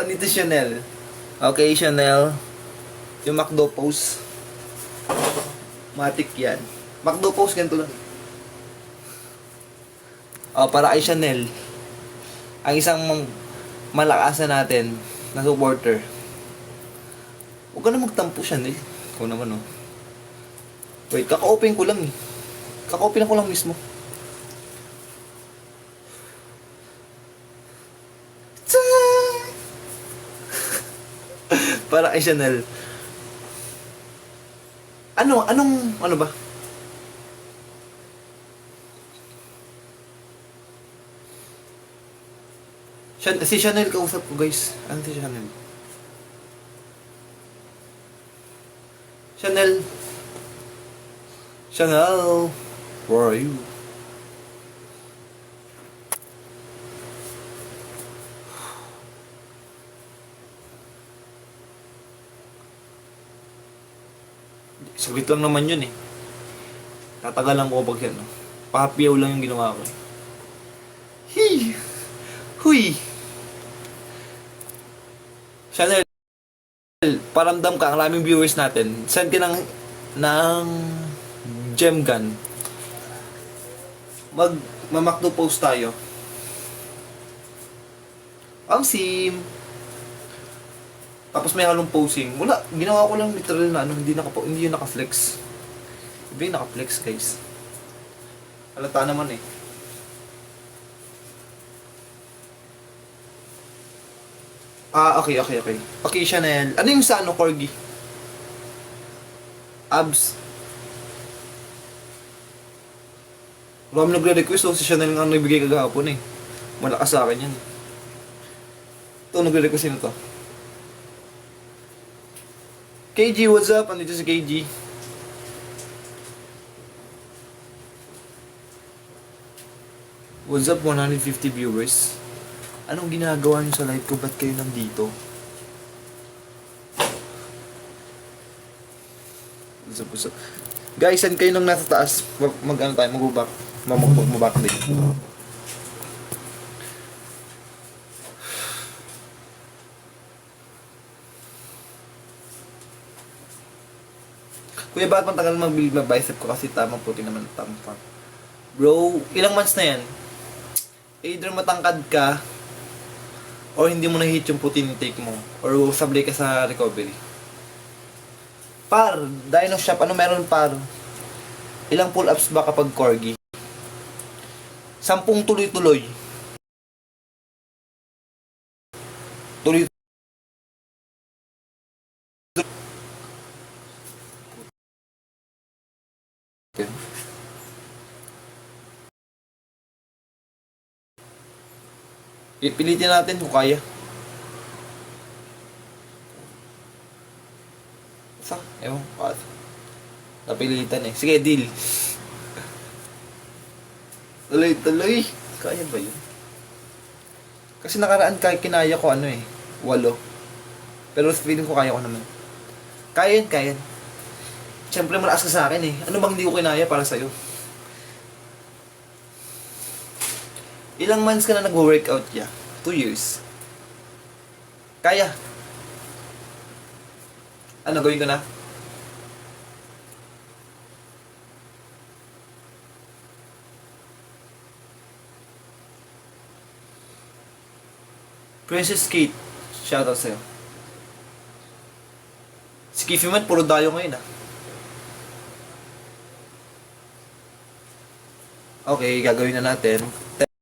nito Chanel. Okay, Chanel. Yung McDo pose. Matik yan. McDo pose, ganito lang. Para kay Chanel. Ang isang malakasan natin na supporter. Huwag ka na magtampo, Chanel. Ikaw naman, oh. Wait, kaka-open ko lang, eh. Kaka-open ako lang mismo. Para kay Chanel. Ano ba? Si Chanel kausap ko, guys. Ano si Chanel? Chanel. Chanel. Where are you? Saglit lang naman yun eh. Tatagalan ko pag yan. No? Pahapiyaw lang yung ginawa ko eh. Hey! Huy! Chanel, paramdam ka, ang raming viewers natin. Send ka ng gem gun. Mamakdo post tayo. Ang sim. Tapos may halong posing. Wala, ginawa ko lang literal na hindi yun naka-flex. Iba yung naka-flex, guys. Halata naman eh. Okay. Okay, Chanel. Ano yung sa corgi? Abs. Marami nagre-request, si Chanel nga nagbigay kagahapon eh. Malakas sa akin yan. Ito, nagre-request yun ito. KG, what's up? Andito si KG. What's up, 150 viewers? Anong ginagawa niyo sa live ko? Ba't kayo nandito? What's up? Guys, saan kayo nang nasa taas? Mag-ano tayo? Mag-back din. Kuya, bakit matagal mag-build na bicep ko? Kasi tamang puti naman ang tamang. Bro, ilang months na yan? Either matangkad ka, or hindi mo na-hit yung puti intake mo, or sablay ka sa recovery. Par, Dino Shop, ano meron par? Ilang pull-ups ba kapag corgi? 10 tuloy-tuloy. Tuloy. Pilitin natin kung kaya. Ewan ko. Napilitan eh. Sige, deal. Tuloy. Kaya ba yun? Kasi nakaraan kinaya ko 8. Pero feeling ko kaya ko naman. Kaya yan. Siyempre malakas ka sa akin eh. Ano bang hindi ko kinaya para sa'yo? Ilang months ka na nag-workout ya? 2 years. Kaya. Ano, gawin ko na? Princess Kate, shoutout sa'yo. Si Kiffy man, puro dayo ngayon ah. Okay, gagawin na natin.